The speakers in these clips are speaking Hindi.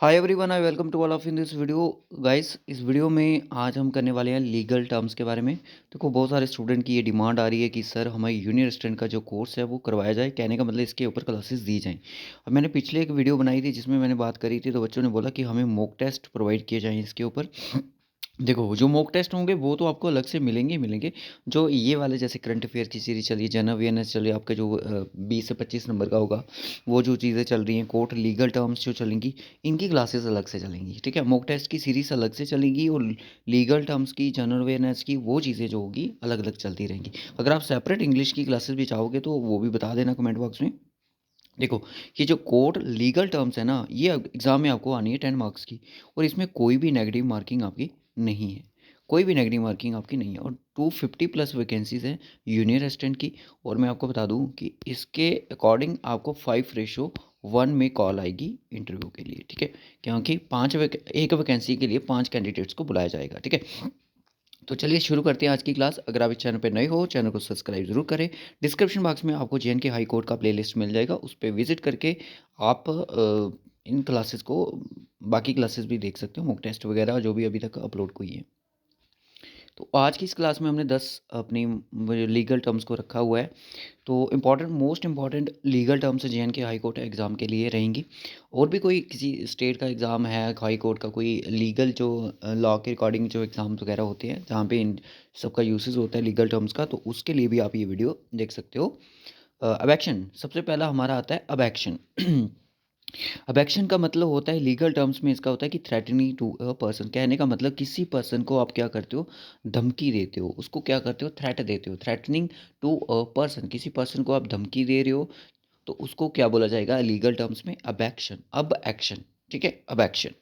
Hi everyone I welcome to all of in this video guys. इस वीडियो में आज हम करने वाले हैं लीगल टर्म्स के बारे में। देखो, बहुत सारे स्टूडेंट की ये डिमांड आ रही है कि सर हमें जूनियर असिस्टेंट का जो कोर्स है वो करवाया जाए। कहने का मतलब इसके ऊपर क्लासेस दी जाएं। अब मैंने पिछले एक वीडियो बनाई थी जिसमें मैंने बात करी थी, तो बच्चों ने बोला कि हमें मॉक टेस्ट प्रोवाइड किए जाएँ इसके ऊपर। देखो, जो मॉक टेस्ट होंगे वो तो आपको अलग से मिलेंगे ही मिलेंगे। जो ये वाले जैसे करंट अफेयर की सीरीज चली, जनरल अवेयरनेस चली, आपका जो 20 से 25 नंबर का होगा, वो जो चीज़ें चल रही हैं, कोर्ट लीगल टर्म्स जो चलेंगी, इनकी क्लासेस अलग से चलेंगी। ठीक है, मॉक टेस्ट की सीरीज अलग से चलेंगी और लीगल टर्म्स की, जनरल अवेयरनेस की, वो चीज़ें जो होगी अलग अलग चलती रहेंगी। अगर आप सेपरेट इंग्लिश की क्लासेस भी चाहोगे तो वो भी बता देना कमेंट बॉक्स में। देखो, ये जो कोर्ट लीगल टर्म्स है ना, ये एग्ज़ाम में आपको आनी है 10 मार्क्स की, और इसमें कोई भी नेगेटिव मार्किंग आपकी नहीं है। कोई भी नेगेटिव मार्किंग आपकी नहीं है, और 250 प्लस वैकेंसीज़ हैं जूनियर असिस्टेंट की। और मैं आपको बता दूं कि इसके अकॉर्डिंग आपको 5:1 में कॉल आएगी इंटरव्यू के लिए। ठीक है, क्योंकि एक वैकेंसी के लिए 5 कैंडिडेट्स को बुलाया जाएगा। ठीक है, तो चलिए शुरू करते हैं आज की क्लास। अगर आप इस चैनल पर नए हो, चैनल को सब्सक्राइब जरूर करें। डिस्क्रिप्शन बॉक्स में आपको जे हाई कोर्ट का प्लेलिस्ट मिल जाएगा, उस पर विजिट करके आप इन क्लासेस को, बाकी क्लासेस भी देख सकते हो, मॉक टेस्ट वगैरह जो भी अभी तक अपलोड हुई है। तो आज की इस क्लास में हमने 10 अपनी लीगल टर्म्स को रखा हुआ है। तो मोस्ट इम्पॉर्टेंट लीगल टर्म्स जे हाई कोर्ट एग्ज़ाम के लिए रहेंगी। और भी कोई किसी स्टेट का एग्ज़ाम है, हाई कोर्ट का कोई लीगल जो लॉ के अकॉर्डिंग जो एग्ज़ाम्स वगैरह होते हैं जहाँ पे इन सबका यूसेस होता है लीगल टर्म्स का, तो उसके लिए भी आप ये वीडियो देख सकते हो। अबैक्शन सबसे पहला हमारा आता है, अबैक्शन। अबैक्शन का मतलब होता है, लीगल टर्म्स में इसका होता है कि थ्रेटनिंग टू अ पर्सन। कहने का मतलब किसी पर्सन को आप क्या करते हो, धमकी देते हो, उसको क्या करते हो, थ्रेट देते हो। थ्रेटनिंग टू अ पर्सन, किसी पर्सन को आप धमकी दे रहे हो, तो उसको क्या बोला जाएगा लीगल टर्म्स में, अबैक्शन, अब एक्शन। ठीक है, अब एक्शन।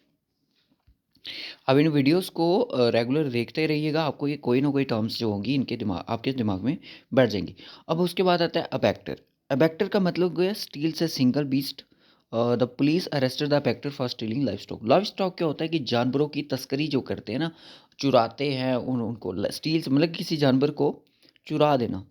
अब इन वीडियोस को रेगुलर देखते रहिएगा, आपको ये कोई ना कोई टर्म्स जो होंगी इनके दिमाग, आपके दिमाग में बैठ जाएंगी। अब उसके बाद आता है अबैक्टर। अबैक्टर का मतलब गया स्टील से single beast. The police arrested the abactor for stealing livestock. Livestock क्या होता है कि जानवरों की तस्करी जो करते हैं ना, चुराते हैं उनको स्टील से, मतलब किसी जानवर को चुरा देना।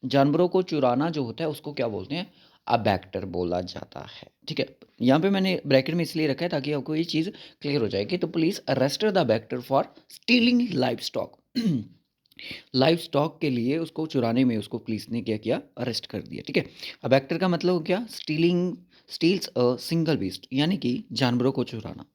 जानवरों को चुराना जो होता है उसको क्या बोलते हैं, अबैक्टर बोला जाता है। ठीक है, यहाँ पे मैंने ब्रैकेट में इसलिए रखा है ताकि आपको ये चीज़ क्लियर हो जाए कि तो police arrested the abactor for stealing livestock. Livestock के लिए उसको चुराने में उसको पुलिस ने क्या किया, अरेस्ट कर दिया। ठीक है, अबैक्टर का मतलब हो गया stealing, steals a single beast, यानी कि जानवरों को चुराना।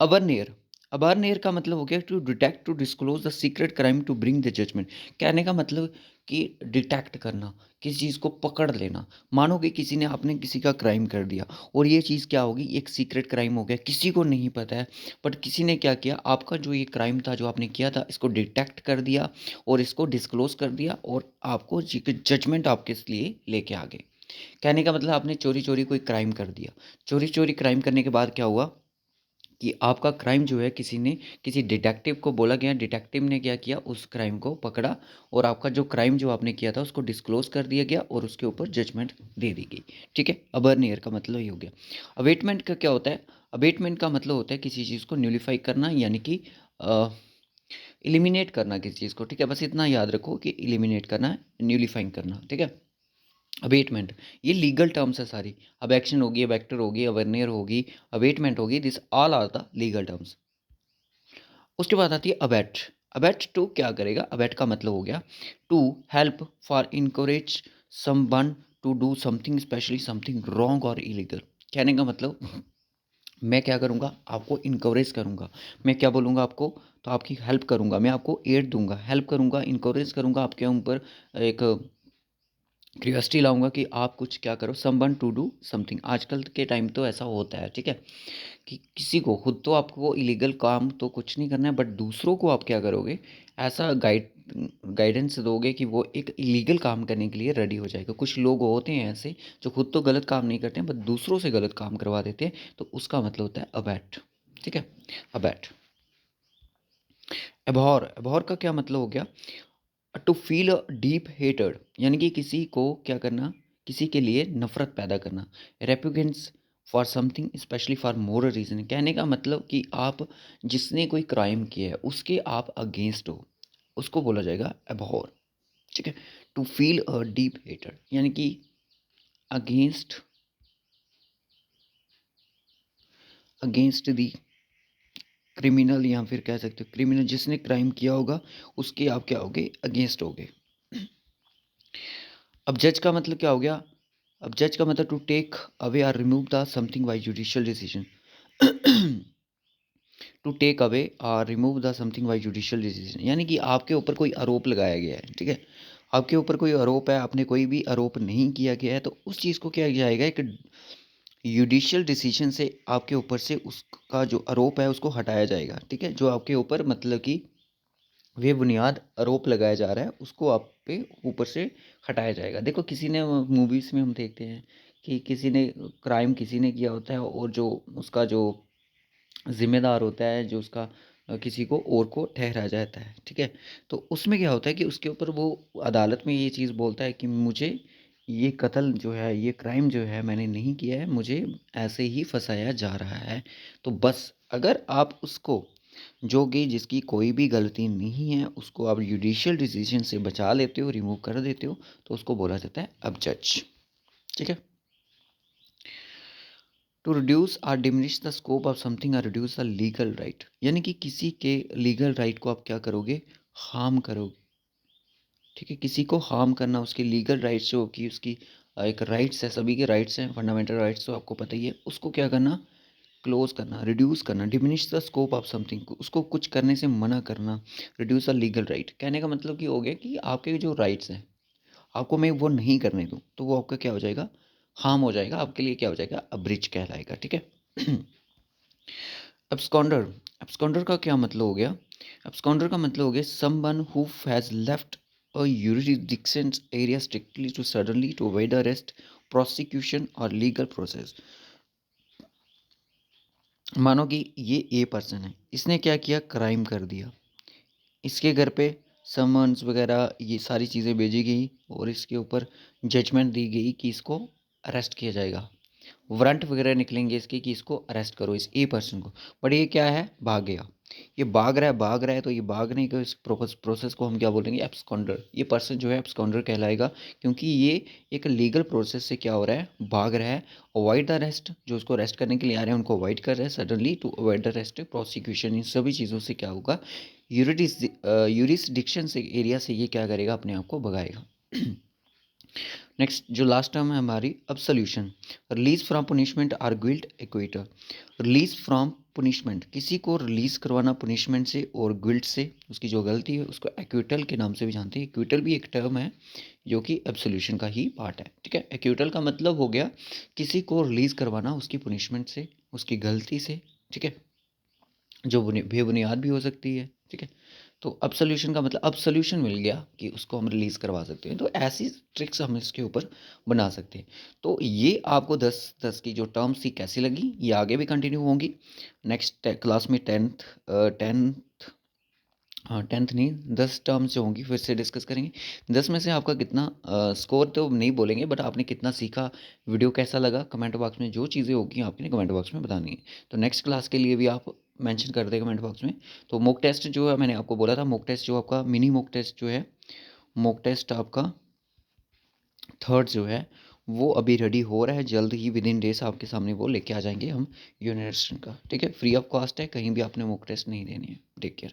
अवर्नियर, अवर्नियर का मतलब हो गया to detect, to disclose the secret crime, to bring the judgment. कहने का मतलब कि डिटेक्ट करना, किसी चीज़ को पकड़ लेना। मानो कि किसी ने, आपने किसी का क्राइम कर दिया, और ये चीज़ क्या होगी, एक सीक्रेट क्राइम हो गया, किसी को नहीं पता है, बट किसी ने क्या किया, आपका जो ये क्राइम था जो आपने किया था, इसको डिटेक्ट कर दिया और इसको डिस्क्लोज कर दिया, और आपको जजमेंट आपके लिए लेके आ गए। कहने का मतलब आपने चोरी चोरी कोई क्राइम कर दिया। चोरी चोरी क्राइम करने के बाद क्या हुआ कि आपका क्राइम जो है, किसी ने, किसी डिटेक्टिव को बोला गया, डिटेक्टिव ने क्या किया, उस क्राइम को पकड़ा, और आपका जो क्राइम जो आपने किया था उसको डिस्क्लोज कर दिया गया और उसके ऊपर जजमेंट दे दी गई। ठीक है, अबर्नियर का मतलब ये हो गया। अवेटमेंट का क्या होता है, अवेटमेंट का मतलब होता है किसी चीज़ को न्यूलिफाई करना, यानी कि इलिमिनेट करना किसी चीज़ को। ठीक है, बस इतना याद रखो कि इलिमिनेट करना है, न्यूलिफाइंग करना। ठीक है, अवेटमेंट, ये लीगल टर्म्स है सारी। अब एक्शन होगी, अब एक्टर होगी, अवेनियर होगी, अवेटमेंट होगी, this all are the legal terms. उसके बाद आती है अबैट। अबैट टू क्या करेगा, अबैट का मतलब हो गया to help, for encourage someone to do something, specially something wrong और इलीगल। कहने का मतलब मैं क्या करूँगा, आपको इनकरेज करूँगा। मैं क्या बोलूँगा आपको, तो आपकी हेल्प करूँगा, मैं आपको एड दूंगा, हेल्प करूँगा, इनकरेज करूँगा, आपके ऊपर एक क्यूरियोसिटी लाऊंगा कि आप कुछ क्या करो, समवन टू डू समथिंग। आजकल के टाइम तो ऐसा होता है। ठीक है, कि किसी को, खुद तो आपको इलीगल काम तो कुछ नहीं करना है, बट दूसरों को आप क्या करोगे, ऐसा गाइडेंस दोगे कि वो एक इलीगल काम करने के लिए रेडी हो जाएगा। कुछ लोग होते हैं ऐसे जो खुद तो गलत काम नहीं करते हैं, बट दूसरों से गलत काम करवा देते हैं, तो उसका मतलब होता है अबैट। ठीक है, अबैट। एबहॉर, एबहॉर का क्या मतलब हो गया, to feel a deep hated, यानी कि किसी को क्या करना, किसी के लिए नफरत पैदा करना। Repugnance for something, specially for moral reason. कहने का मतलब कि आप, जिसने कोई क्राइम किया है उसके आप अगेंस्ट हो, उसको बोला जाएगा एबहॉर। ठीक है, to feel a deep hated, यानी कि अगेंस्ट अगेंस्ट दी क्रिमिनल, या फिर कह सकते हो क्रिमिनल, जिसने क्राइम किया होगा उसके आप क्या होगे, अगेंस्ट होगे। अब जज का मतलब क्या हो गया, अब जज का मतलब to take away or remove the something by judicial decision. To take away or remove the something by judicial decision, यानी कि आपके ऊपर कोई आरोप लगाया गया है, ठीक है, आपके ऊपर कोई आरोप है, आपने कोई भी आरोप नहीं किया गया है, तो उस चीज़ को क्या किया जाएगा, एक जुडिशियल डिसीजन से आपके ऊपर से उसका जो आरोप है उसको हटाया जाएगा, ठीक है, जो आपके ऊपर मतलब कि बेबुनियाद आरोप लगाया जा रहा है उसको आप पे ऊपर से हटाया जाएगा। देखो किसी ने मूवीज़ में हम देखते हैं कि किसी ने क्राइम किसी ने किया होता है, और जो उसका जो ज़िम्मेदार होता है, जो उसका किसी को और को ठहराया जाता है, ठीक है। तो उसमें क्या होता है कि उसके ऊपर वो अदालत में ये चीज़ बोलता है कि मुझे ये कत्ल जो है, ये क्राइम जो है मैंने नहीं किया है, मुझे ऐसे ही फंसाया जा रहा है। तो बस अगर आप उसको, जो कि जिसकी कोई भी गलती नहीं है, उसको आप जुडिशियल डिसीजन से बचा लेते हो, रिमूव कर देते हो, तो उसको बोला जाता है अब जज, ठीक है। टू रिड्यूस और diminish the scope of something और रिड्यूस द लीगल राइट, यानी कि किसी के लीगल राइट को आप क्या करोगे, हार्म करोगे, ठीक है। किसी को हार्म करना, उसके लीगल राइट्स जो कि उसकी एक राइट्स है, सभी के राइट्स हैं, फंडामेंटल राइट्स तो आपको पता ही है, उसको क्या करना, क्लोज करना, रिड्यूस करना, diminish the scope of something, उसको कुछ करने से मना करना, रिड्यूस द लीगल राइट। कहने का मतलब कि हो गया कि आपके जो राइट्स हैं आपको मैं वो नहीं करने दूँ, तो वो आपका क्या हो जाएगा, हार्म हो जाएगा, आपके लिए क्या हो जाएगा, अब्रिज कहलाएगा, ठीक है। एब्सकॉन्डर, एब्सकॉन्डर का क्या मतलब हो गया, एब्सकॉन्डर का मतलब हो गया someone who has left a jurisdiction area strictly to suddenly to avoid arrest, prosecution और लीगल प्रोसेस। मानो कि ये ए पर्सन है, इसने क्या किया, क्राइम कर दिया, इसके घर पे समन्स वगैरह ये सारी चीज़ें भेजी गई और इसके ऊपर जजमेंट दी गई कि इसको अरेस्ट किया जाएगा, वारंट वगैरह निकलेंगे इसके कि इसको अरेस्ट करो इस ए पर्सन को। बट ये क्या है, भाग गया, ये भाग रहा है, तो ये भागने के इस प्रोसेस को हम क्या बोलेंगे, एब्सकॉन्डर। ये पर्सन जो है एब्सकॉन्डर कहलाएगा, क्योंकि ये एक लीगल प्रोसेस से क्या हो रहा है, भाग रहा है। अवॉइड द अरेस्ट, जो उसको अरेस्ट करने के लिए आ रहे हैं उनको अवॉइड कर रहे हैं, suddenly to avoid the arrest, prosecution, इन सभी चीज़ों से क्या होगा, यूरिसडिक्शन से, एरिया से ये क्या करेगा, अपने आप को भगाएगा। नेक्स्ट जो लास्ट टर्म है हमारी, absolution, release from punishment or guilt acquittal. Release from punishment, किसी को रिलीज करवाना पनिशमेंट से और गिल्ट से, उसकी जो गलती है उसको एक्विटल के नाम से भी जानते हैं। एक्विटल भी एक टर्म है जो कि एब्सोल्यूशन का ही पार्ट है, ठीक है। एक्विटल का मतलब हो गया किसी को रिलीज करवाना उसकी पनिशमेंट से, उसकी गलती से, ठीक है, जो बेबुनियाद भी हो सकती है, ठीक है। तो अब सॉल्यूशन का मतलब, अब सॉल्यूशन मिल गया कि उसको हम रिलीज़ करवा सकते हैं, तो ऐसी ट्रिक्स हम इसके ऊपर बना सकते हैं। तो ये आपको 10 की जो टर्म्स थी कैसी लगी, ये आगे भी कंटिन्यू होंगी नेक्स्ट क्लास में। टेंथ, हाँ 10th नहीं, 10 टर्म्स जो होंगी फिर से डिस्कस करेंगे। 10 में से आपका कितना स्कोर तो नहीं बोलेंगे, बट आपने कितना सीखा, वीडियो कैसा लगा, कमेंट बॉक्स में जो चीज़ें होगी आपने कमेंट बॉक्स में बतानी है। तो नेक्स्ट क्लास के लिए भी आप मेंशन कर दें कमेंट बॉक्स में। तो मॉक टेस्ट जो है, मैंने आपको बोला था मॉक टेस्ट जो आपका मिनी मॉक टेस्ट जो है, मॉक टेस्ट आपका थर्ड जो है वो अभी रेडी हो रहा है, जल्द ही विद इन डेज आपके सामने वो लेके आ जाएंगे हम यूनिवर्सिटी का, ठीक है। फ्री ऑफ कॉस्ट है, कहीं भी आपने मॉक टेस्ट नहीं देनी है। Take care.